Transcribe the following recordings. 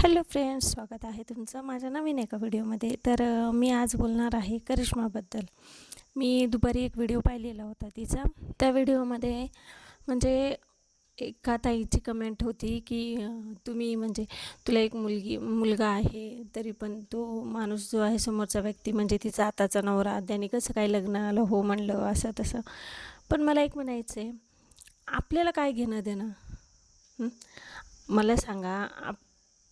Hello friends, स्वागत आहे तुमचं माझ्या नवीन एका व्हिडिओमध्ये. मी आज बोलणार आहे करिश्माबद्दल. मी दुपारी एक व्हिडिओ पाहिलेला होता तिचा. त्या व्हिडिओमध्ये म्हणजे एका ताईची कमेंट होती की तुम्ही म्हणजे तुला एक मुलगा आहे, तरी पण तो माणूस जो आहे समोरचा व्यक्ती म्हणजे तिचा आताचा नवरा, त्याने कसं काय लग्नाला हो म्हणलं असं तसं. पण मला एक म्हणायचं आहे, आपल्याला काय घेणं देणं? मला सांगा,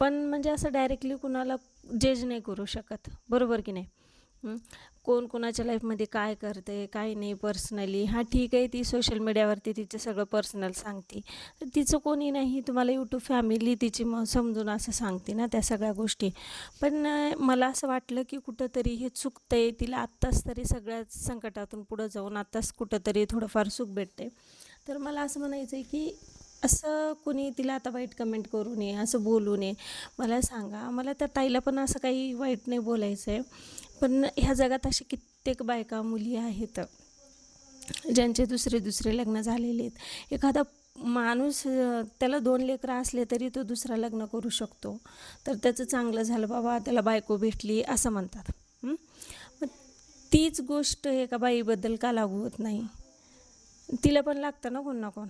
पण म्हणजे असं डायरेक्टली कुणाला जज नाही करू शकत, बरोबर की नाही? कोण कोणाच्या लाईफमध्ये काय करते काय नाही पर्सनली. हां ठीक आहे, ती सोशल मीडियावरती तिचं सगळं पर्सनल सांगते, तर तिचं कोणी नाही, तुम्हाला यूट्यूब फॅमिली तिची समजून असं सांगते ना त्या सगळ्या गोष्टी. पण मला असं वाटलं की कुठंतरी हे चुकतं आहे. तिला आत्ताच तरी सगळ्याच संकटातून पुढं जाऊन आत्ताच कुठंतरी थोडंफार सुख भेटते. तर मला असं म्हणायचं आहे की असं कुणी तिला आता वाईट कमेंट करू नये, असं बोलू नये. मला सांगा, मला त्या ताईला पण असं काही वाईट नाही बोलायचं आहे, पण ह्या जगात असे कित्येक बायका मुली आहेत ज्यांचे दुसरे दुसरे लग्न झालेले आहेत. एखादा माणूस त्याला 2 लेकरं असले तरी तो दुसरा लग्न करू शकतो, तर त्याचं चांगलं झालं बाबा, त्याला बायको भेटली असं म्हणतात. मग तीच गोष्ट एका बाईबद्दल का लागू होत नाही? तिला पण लागतं ना कोण ना कोण.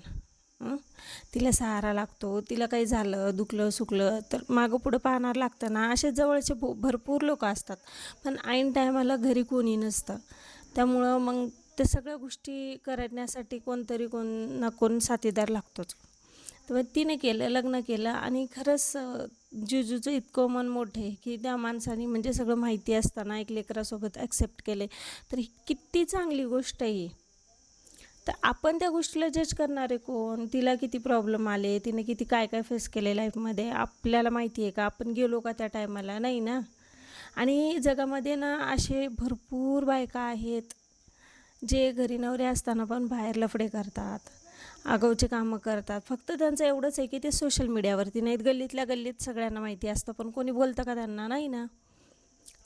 तिला सहारा लागतो. तिला काही झालं, दुखलं सुखलं तर मागं पुढं पाहणार लागतं ना. असे जवळचे भरपूर लोक असतात, पण ऐन टायमाला घरी कोणी नसतं. त्यामुळं मग त्या सगळ्या गोष्टी करण्यासाठी कोणतरी कोण ना कोण साथीदार लागतोच. तर मग तिने केलं, लग्न केलं आणि खरंच जिजूचं इतकं मन मोठं आहे की त्या माणसाने म्हणजे सगळं माहिती असताना एक लेकरासोबत ॲक्सेप्ट केले, तर ही किती चांगली गोष्ट आहे. तर आपण त्या गोष्टीला जज करणारे कोण? तिला किती प्रॉब्लेम आले, तिने किती काय काय फेस केले लाईफमध्ये, आपल्याला माहिती आहे का? आपण गेलो का त्या टायमाला? नाही ना. आणि जगामध्ये ना असे भरपूर बायका आहेत जे घरी नवरे असताना पण बाहेर लफडे करतात, आगाऊचे कामं करतात. फक्त त्यांचं एवढंच आहे की ते सोशल मीडियावरती नाहीत, गल्लीतल्या गल्लीत सगळ्यांना माहिती असतं, पण कोणी बोलतं का त्यांना? नाही ना.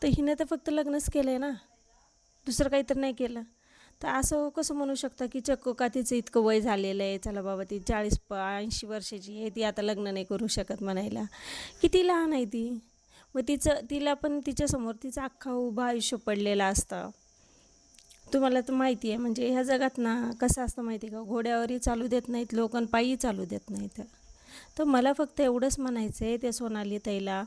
तर हिने तर फक्त लग्नच केलं आहे ना, दुसरं काही तर नाही केलं. तर असं कसं म्हणू शकता की चक्क का तिचं इतकं वय झालेलं आहे, चला बाबा ती 40-80 वर्षाची आहे, ती आता लग्न नाही करू शकत म्हणायला? किती लहान आहे ती. मग तिला पण तिच्यासमोर तिचं अख्खं उभं आयुष्य पडलेलं असतं. तुम्हाला तर माहिती आहे म्हणजे ह्या जगात ना कसं असतं माहिती आहे का, घोड्यावरही चालू देत नाहीत लोक आणि पायी चालू देत नाहीत. तर मला फक्त एवढंच म्हणायचं आहे त्या सोनाली ताईला,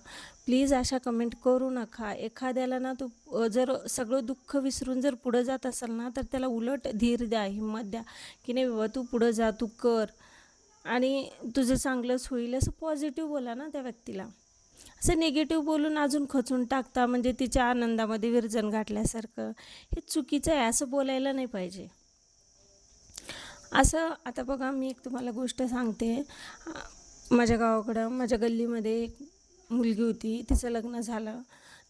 प्लीज अशा कमेंट करू नका. एखाद्याला ना तू जर सगळं दुःख विसरून जर पुढं जात असाल ना, तर त्याला उलट धीर द्या, हिंमत द्या की नाही बाबा तू पुढं जा, तू कर आणि तुझं चांगलंच होईल, असं पॉझिटिव्ह बोला ना त्या व्यक्तीला. असं निगेटिव्ह बोलून अजून खचून टाकता म्हणजे तिच्या आनंदामध्ये विरजण गाठल्यासारखं. हे चुकीचं आहे, असं बोलायला नाही पाहिजे. असं आता बघा, मी एक तुम्हाला गोष्ट सांगते. माझ्या गावाकडं माझ्या गल्लीमध्ये एक मुलगी होती, तिचं लग्न झालं.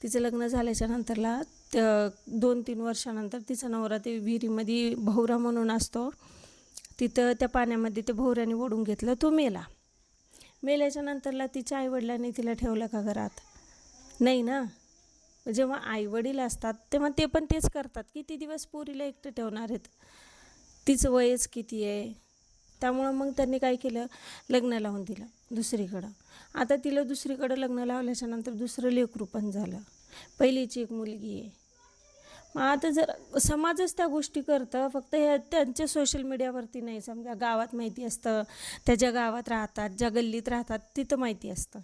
तिचं लग्न झाल्याच्या नंतरला 2-3 वर्षानंतर तिचा नवरा ते विहिरीमध्ये भोवरा म्हणून असतो, तिथं त्या पाण्यामध्ये ते भोवऱ्याने ओढून घेतलं, तो मेला. मेल्याच्या नंतरला तिच्या आईवडिलांनी तिला ठेवलं का घरात? नाही ना. जेव्हा आईवडील असतात तेव्हा ते पण तेच करतात, किती दिवस पोरीला एकटं ठेवणार आहेत? तिचं वयच किती आहे? त्यामुळं मग त्यांनी काय केलं, लग्न लावून दिलं दुसरीकडं. आता तिला दुसरीकडं लग्न लावल्याच्या नंतर दुसरं लेकरू पण झालं, पहिलीची एक मुलगी आहे. मग आता जर समाजच त्या गोष्टी करतं, फक्त ह्या त्यांच्या सोशल मीडियावरती नाही. समजा गावात माहिती असतं, त्या ज्या गावात राहतात, ज्या गल्लीत राहतात तिथं माहिती असतं,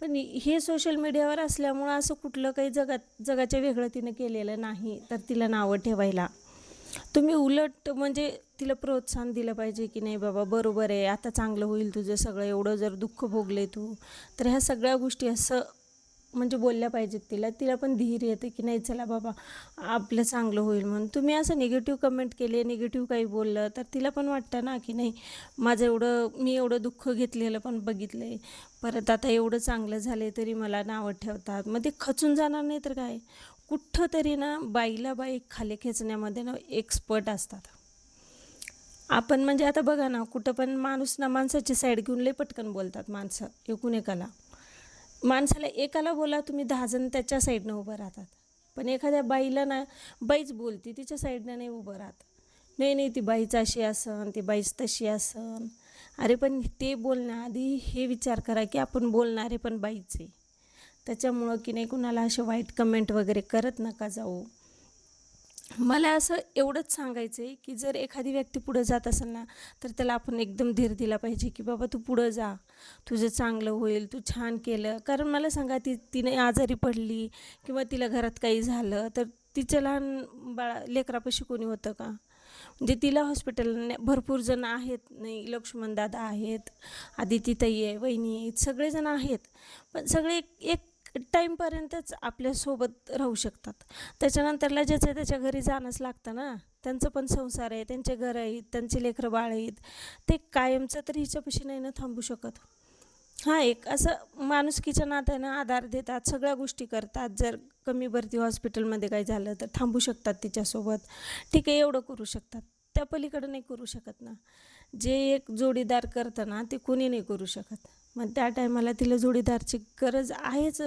पण हे सोशल मीडियावर असल्यामुळं असं कुठलं काही जगाच्या वेगळं तिनं केलेलं नाही, तर तिला नावं ठेवायला तुम्ही उलट म्हणजे तिला प्रोत्साहन दिलं पाहिजे की नाही बाबा बरोबर आहे, आता चांगलं होईल तुझं सगळं, एवढं जर दुःख भोगले तू, तर ह्या सगळ्या गोष्टी असं म्हणजे बोलल्या पाहिजेत तिला. तिला पण धीर येते की नाही चला बाबा आपलं चांगलं होईल म्हणून. तुम्ही असं निगेटिव्ह कमेंट केले, निगेटिव्ह काही बोललं, तर तिला पण वाटतं ना की नाही माझं मी एवढं दुःख घेतलेलं पण बघितलं आहे, परत आता एवढं चांगलं झालं तरी मला नावं ठेवतात. मग ते खचून जाणार नाही तर काय? कुठं तरी ना बाईला बाई खाली खेचण्यामध्ये ना एक्सपर्ट असतात. आपण म्हणजे आता बघा ना, कुठं पण माणूस ना माणसाची साईड घेऊन लय पटकन बोलतात माणसं, एकूण एकाला. माणसाला एकाला बोला तुम्ही 10 जण त्याच्या साईडनं उभं राहतात, पण एखाद्या बाईला ना बाईच बोलती, तिच्या साईडनं नाही उभं राहत. नाही नाही ती बाईच अशी असन, ती बाईच तशी असन. अरे पण ते बोलण्याआधी हे विचार करा की आपण बोलणारे पण बाईच आहे. त्याच्यामुळं की नाही कुणाला असे वाईट कमेंट वगैरे करत नका जाऊ. मला असं एवढंच सांगायचं आहे की जर एखादी व्यक्ती पुढं जात असेल ना, तर त्याला आपण एकदम धीर दिला पाहिजे की बाबा तू पुढं जा, तुझं चांगलं होईल, तू छान केलं. कारण मला सांगा तिने आजारी पडली किंवा तिला घरात काही झालं तर तिच्या लहान लेकरापाशी कोणी होतं का? म्हणजे तिला हॉस्पिटलने भरपूर जण आहेत, नाही लक्ष्मण दादा आहेत, आदितीताई आहे, वहिनी आहेत, सगळेजण आहेत. पण सगळे एक एक टाईमपर्यंतच आपल्यासोबत राहू शकतात. त्याच्यानंतरला ज्याच्या त्याच्या घरी जाणंच लागतं ना. त्यांचं पण संसार आहे, त्यांचे घर आहेत, त्यांचे लेकरं बाळ आहेत. ते कायमचं तर हिच्यापाशी नाही ना थांबू शकत. हां, एक असं माणुसकीच्या नात्यानं आधार देतात, सगळ्या गोष्टी करतात. जर कमी भरती हॉस्पिटलमध्ये काही झालं तर थांबू शकतात तिच्यासोबत. ठीक आहे, एवढं करू शकतात. त्या पलीकडं नाही करू शकत ना. जे एक जोडीदार करतं ना, ते कोणी नाही करू शकत. मग त्या टायमाला तिला जोडीदारची गरज आहेच.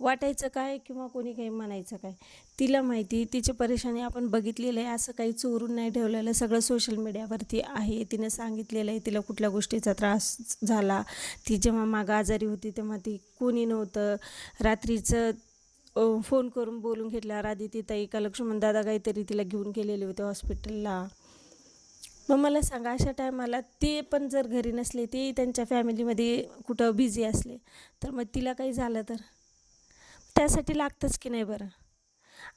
वाटायचं काय किंवा कोणी काही म्हणायचं काय, तिला माहिती. तिची परेशानी आपण बघितलेलं आहे. असं काही चोरून नाही ठेवलेलं, सगळं सोशल मीडियावरती आहे. तिनं सांगितलेलं आहे तिला कुठल्या गोष्टीचा त्रास झाला. ती जेव्हा मागं आजारी होती तेव्हा ती कोणी नव्हतं. रात्रीचं फोन करून बोलून घेतल्यावर आदितीताई का लक्ष्मणदादा काहीतरी तिला घेऊन गेलेले होते हॉस्पिटलला. मग मला सांगा, अशा टायमाला ते पण जर घरी नसले, ते त्यांच्या फॅमिलीमध्ये कुठं बिझी असले, तर मग तिला काही झालं तर त्यासाठी लागतंच की नाही बरं?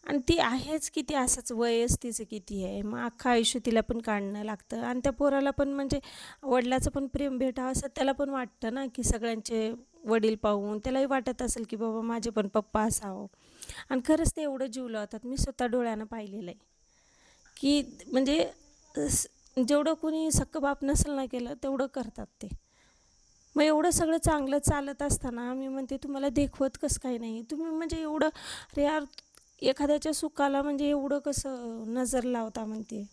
आणि ती आहेच किती, असंच वयच तिचं किती आहे. मग अख्खं आयुष्य तिला पण काढणं लागतं आणि त्या पोराला पण म्हणजे वडिलाचं पण प्रेम भेटावं असं त्याला पण वाटतं ना, की सगळ्यांचे वडील पाहून त्यालाही वाटत असेल की बाबा माझे पण पप्पा असावं. आणि खरंच ते एवढं जीव लावतात. मी स्वतः डोळ्यानं पाहिलेलं आहे की म्हणजे जेवढं कोणी सख्खं बाप नसेल ना केलं तेवढं करतात ते. मग एवढं सगळं चांगलं चालत असताना मी म्हणते तुम्हाला देखवत कसं काय नाही? तुम्ही म्हणजे एवढं, अरे यार, एखाद्याच्या सुखाला म्हणजे एवढं कसं नजर लावता म्हणते.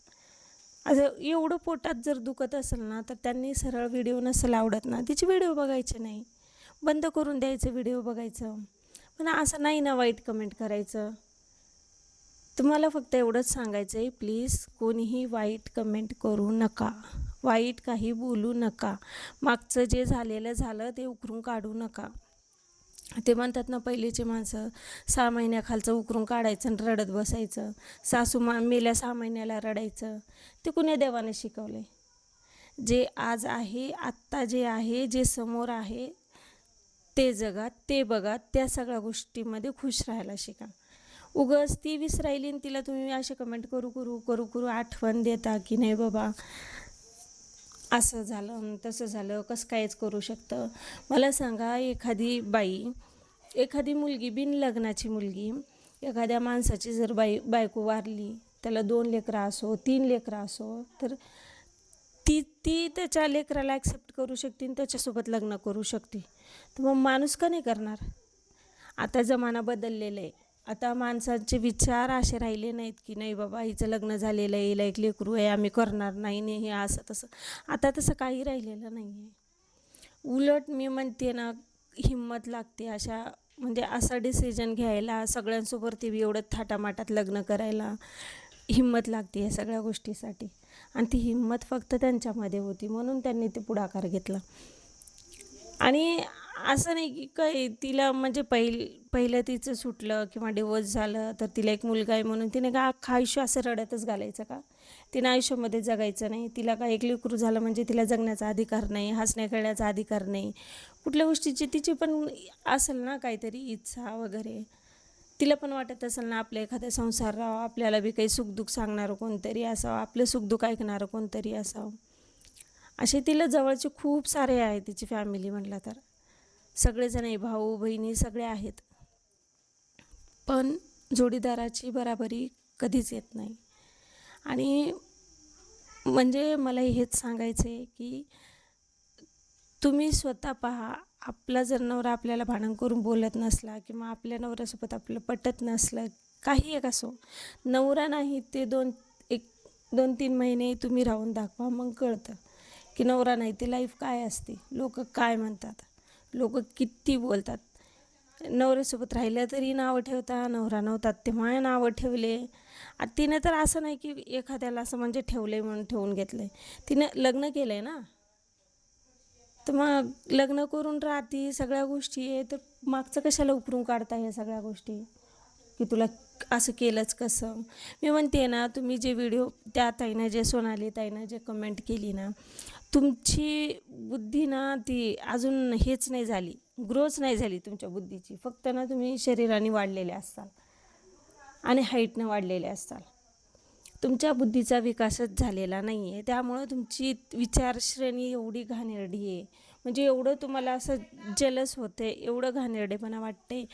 असं एवढं पोटात जर दुखत असेल ना, तर त्यांनी सरळ व्हिडिओ नसेल आवडत ना, तिचे व्हिडिओ बघायचे नाही. बंद करून द्यायचं व्हिडिओ बघायचं. पण असं नाही ना वाईट कमेंट करायचं. तुम्हाला फक्त एवढंच सांगायचं आहे, प्लीज कोणीही वाईट कमेंट करू नका. वाईट काही बोलू नका. मागचं जे झालेलं झालं ते उकरून काढू नका. ते म्हणतात ना पहिलेची माणसं, 6 महिन्याखालचं उकरून काढायचं आणि रडत बसायचं. मेल्या 6 महिन्याला रडायचं. ते कुण्या देवाने शिकवले? जे आज आहे, आत्ता जे आहे, जे समोर आहे ते जगा, ते बघा. त्या सगळ्या गोष्टीमध्ये खुश राहायला शिका. उगाच ती विसरायली आणि तिला तुम्ही असे कमेंट करू आठवण देता की नाही बाबा असं झालं आणि तसं झालं, कसं कायच करू शकतं. मला सांगा, एखादी बाई, एखादी मुलगी, बिनलग्नाची मुलगी, एखाद्या माणसाची जर बायको वारली, त्याला 2 लेकरं असो, 3 लेकरं असो, तर ती ती त्याच्या लेकराला ॲक्सेप्ट करू शकते आणि त्याच्यासोबत लग्न करू शकते. तर मग माणूस का नाही करणार? आता जमाना बदललेला आहे. आता माणसांचे विचार असे राहिले नाहीत की नाही बाबा हिचं लग्न झालेलं आहे, हिला एक लेकरू आहे, आम्ही करणार नाही, नाही हे असं तसं. आता तसं काही राहिलेलं नाही आहे. उलट मी म्हणते ना, हिंमत लागते अशा म्हणजे असा डिसिजन घ्यायला, सगळ्यांसोबत ते एवढं थाटामाटात लग्न करायला हिंमत लागते या सगळ्या गोष्टीसाठी. आणि ती हिंमत फक्त त्यांच्यामध्ये होती म्हणून त्यांनी ते पुढाकार घेतला. आणि असं नाही की काय तिला म्हणजे पहिलं तिचं सुटलं किंवा डिवोर्स झालं तर तिला एक मुलगा आहे म्हणून तिने का अख्खं आयुष्य असं रडतच घालायचं का? तिनं आयुष्यामध्ये जगायचं नाही? तिला काय एक लेकरू झालं म्हणजे तिला जगण्याचा अधिकार नाही, हसण्या खेळण्याचा अधिकार नाही? कुठल्या गोष्टीची तिची पण असेल ना काहीतरी इच्छा वगैरे. तिला पण वाटत असेल ना आपलं एखादा संसार राहावा, आपल्याला बी काही सुखदुःख सांगणारं कोणतरी असावं, आपलं सुखदुःख ऐकणारं कोणतरी असावं. असे तिला जवळचे खूप सारे आहे तिची फॅमिली म्हटलं तर. सगळेजण आहे, भाऊ बहिणी सगळे आहेत. पण जोडीदाराची बराबरी कधीच येत नाही. आणि म्हणजे मला हेच सांगायचं आहे की तुम्ही स्वतः पहा. आपला जर नवरा आपल्याला भांडण करून बोलत नसला किंवा आपल्या नवऱ्यासोबत आपलं पटत नसलं, काही एक असो, नवरा नाही ते 2-3 महिने तुम्ही राहून दाखवा, मग कळतं की नवरा नाही ते लाईफ काय असते. लोक काय म्हणतात, लोक किती बोलतात. नवऱ्यासोबत राहिलं तरी नावं ठेवता, नवरा नव्हतात तेव्हा नावं ठेवले. तिने तर असं नाही की एखाद्याला असं म्हणजे ठेवलं आहे म्हणून ठेवून घेतलं आहे. तिने लग्न केलं आहे ना, तर मग लग्न करून राहती सगळ्या गोष्टी आहे, तर मागचं कशाला उकरून काढता ह्या सगळ्या गोष्टी, की तुला असं केलंच कसं. मी म्हणते ना, तुम्ही जे व्हिडिओ त्या ताईनं जे सोनाली ताईनं जे कमेंट केली ना, तुमची बुद्धी ना ती अजून हेच नाही झाली, ग्रोच नाही झाली तुमच्या बुद्धीची. फक्त ना तुम्ही शरीराने वाढलेले असाल आणि हाईटनं वाढलेले असाल, तुमच्या बुद्धीचा विकासच झालेला नाही आहे. त्यामुळं तुमची विचारश्रेणी एवढी घाणेरडी आहे, म्हणजे एवढं तुम्हाला असं जेलस होते, एवढं घाणेरडेपणा वाटते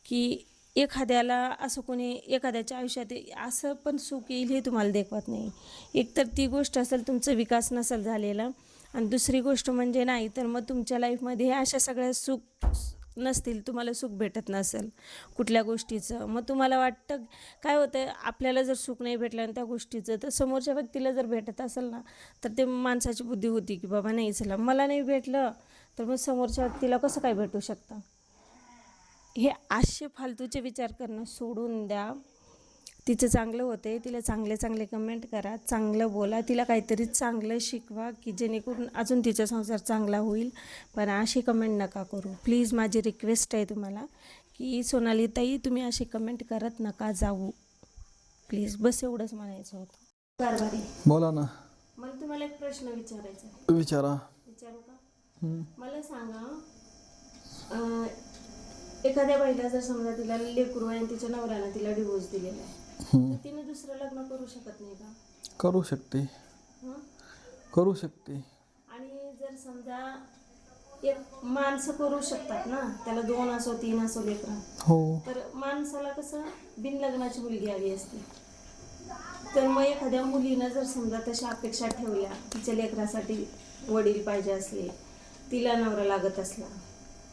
की एखाद्याला असं कोणी एखाद्याच्या आयुष्यात असं पण सुख येईल हे तुम्हाला देखवत नाही. एकतर ती गोष्ट असेल तुमचा विकास नसेल झालेला, आणि दुसरी गोष्ट म्हणजे नाही तर मग तुमच्या लाईफमध्ये अशा सगळ्या सुख नसतील, तुम्हाला सुख भेटत नसेल कुठल्या गोष्टीचं. मग तुम्हाला वाटतं काय होतं, आपल्याला जर सुख नाही भेटलं आणि त्या गोष्टीचं, तर समोरच्या व्यक्तीला जर भेटत असेल ना, तर ते माणसाची बुद्धी होती की बाबा नाही चला मला नाही भेटलं तर मग समोरच्या व्यक्तीला कसं काय भेटू शकतं. हे असे फालतूचे विचार करणं सोडून द्या. तिचं चांगलं होते, तिला चांगले चांगले कमेंट करा, चांगलं बोला, तिला काहीतरी चांगलं शिकवा की जेणेकरून अजून तिचा संसार चांगला होईल. पण अशी कमेंट नका करू प्लीज. माझी रिक्वेस्ट आहे तुम्हाला की सोनाली ताई, तुम्ही अशी कमेंट करत नका जाऊ प्लीज. बस एवढंच म्हणायचं होतं. कारभारी बोला ना. मला तुम्हाला एक प्रश्न विचारायचा आहे. विचारा. विचारू का? मला सांगा, एखाद्या बाईला जर समजा तिला लेकरू आहे आणि तिच्या नवऱ्यानं तिला डिवोर्स दिलेला आहे, तर तिने दुसरं लग्न करू शकत नाही का? करू शकते. करू शकते. आणि जर समजा एक माणसं करू शकतात ना, त्याला 2 असो 3 असो लेकरं, हो. तर माणसाला कसं बिनलग्नाची मुलगी हवी असते. तर मग एखाद्या मुलीनं जर समजा तशा अपेक्षा ठेवल्या, तिच्या लेकरासाठी वडील पाहिजे असले, तिला नवरा लागत असला,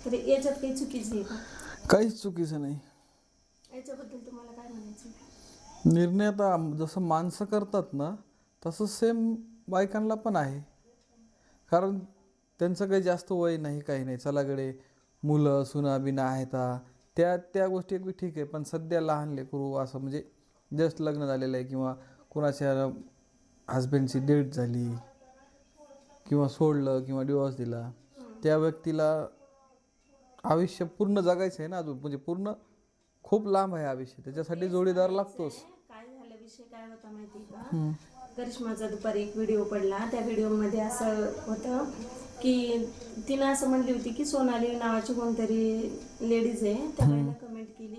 तर याच्यात काही चुकीचं आहे का? काहीच चुकीचं नाही. याच्याबद्दल तुम्हाला काय म्हणायचं? निर्णय आता जसं माणसं करतात ना, तसं सेम बायकांना पण आहे. कारण त्यांचं काही जास्त वय नाही, काही नाही. चलाकडे मुलं सुना बिना आहेत, त्या गोष्टी ठीक आहे. पण सध्या लहान लेकरू असं म्हणजे जस्ट लग्न झालेलं आहे किंवा कुणाच्या हजबंडची डेथ झाली किंवा सोडलं किंवा डिवोर्स दिला, त्या व्यक्तीला आयुष्य पूर्ण जगायचं आहे ना अजून, म्हणजे पूर्ण खूप लांब आहे आयुष्य, त्याच्यासाठी जोडीदार लागतोच. काय झालं, विषय काय होता माहिती का? करिश्माचा दुपारी एक व्हिडिओ पडला, त्या व्हिडिओमध्ये असं होतं की तिनं असं म्हणली होती की सोनाली नावाची कोणतरी लेडीज आहे, त्या बाईनं कमेंट केली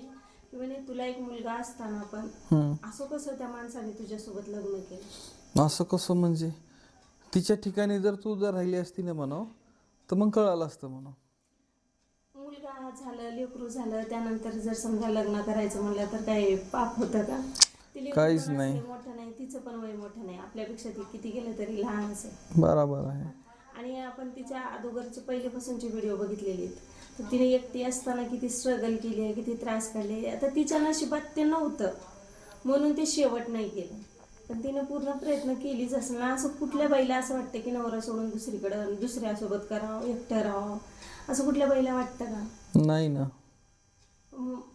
की म्हणे तुला एक मुलगा असताना पण असं कसं त्या माणसाने तुझ्यासोबत लग्न केलं. असं कसं म्हणजे तिच्या ठिकाणी जर तू जर राहिली असती ना म्हणावं, तर मग कळालं असतं म्हणावं. मुलगा झालं, लेकरू झालं, त्यानंतर जर समजा लग्न करायचं म्हणलं तर काय पाप होतं का? काहीच नाही. मोठं नाही, तिचं पण वय मोठं नाही, आपल्यापेक्षा ती किती गेलं तरी लहान असेल. बरोबर आहे. आणि आपण तिच्या अगोदरचे पहिलेपासूनचे व्हिडिओ बघितलेले आहेत, तर तिने एकटी असताना किती स्ट्रगल केली आहे, किती त्रास काढले. आता तिच्या नशिबात ते नव्हतं म्हणून ते शेवट नाही केलं, पण तिनं पूर्ण प्रयत्न केलीच असं ना. असं कुठल्या बाईला असं वाटतं की नवरा सोडून दुसरीकडं दुसऱ्यासोबत करावं, एकटं राहावं, असं कुठल्या बाईला वाटतं का? नाही ना.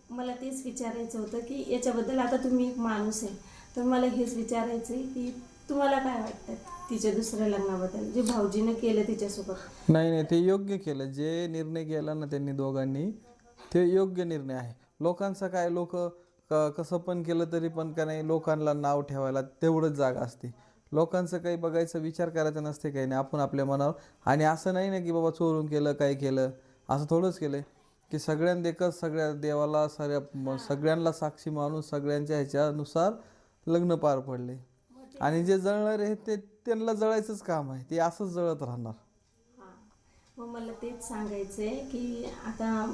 मला तेच विचारायचं होतं की याच्याबद्दल, आता तुम्ही एक माणूस आहे तर मला हेच विचारायचं आहे की तुम्हाला काय वाटतं तिच्या दुसऱ्या लग्नाबद्दल, जे भाऊजीनं केलं तिच्यासोबत? नाही, ते योग्य केलं. जे निर्णय केला ना त्यांनी दोघांनी, ते योग्य निर्णय आहे. लोकांचं काय, लोक कसं पण केलं तरी पण का नाही, लोकांना नाव ठेवायला तेवढंच जागा असते. लोकांचं काही बघायचं, विचार करायचा नसते, काही नाही. आपण आपल्या मनावर. आणि असं नाही ना की बाबा चोरून केलं, काय केलं, असं थोडंच केलं की सगळ्यांना देखत सगळ्या देवाला सगळ्यांना साक्षी माणूस सगळ्यांच्या ह्याच्यानुसार लग्न पार पडले. आणि जे जळणार आहे ते त्यांना जळायचंच काम आहे, ते असंच जळत राहणार. मग मला तेच सांगायचं आहे की आता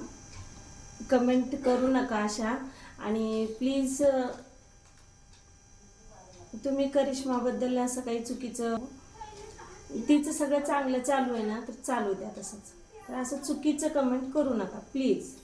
कमेंट करू नका अशा, आणि प्लीज तुम्ही करिश्माबद्दल असं काही चुकीचं, तिचं सगळं चांगलं चालू आहे ना तर चालू द्या तसंच, तर असं चुकीचं कमेंट करू नका प्लीज.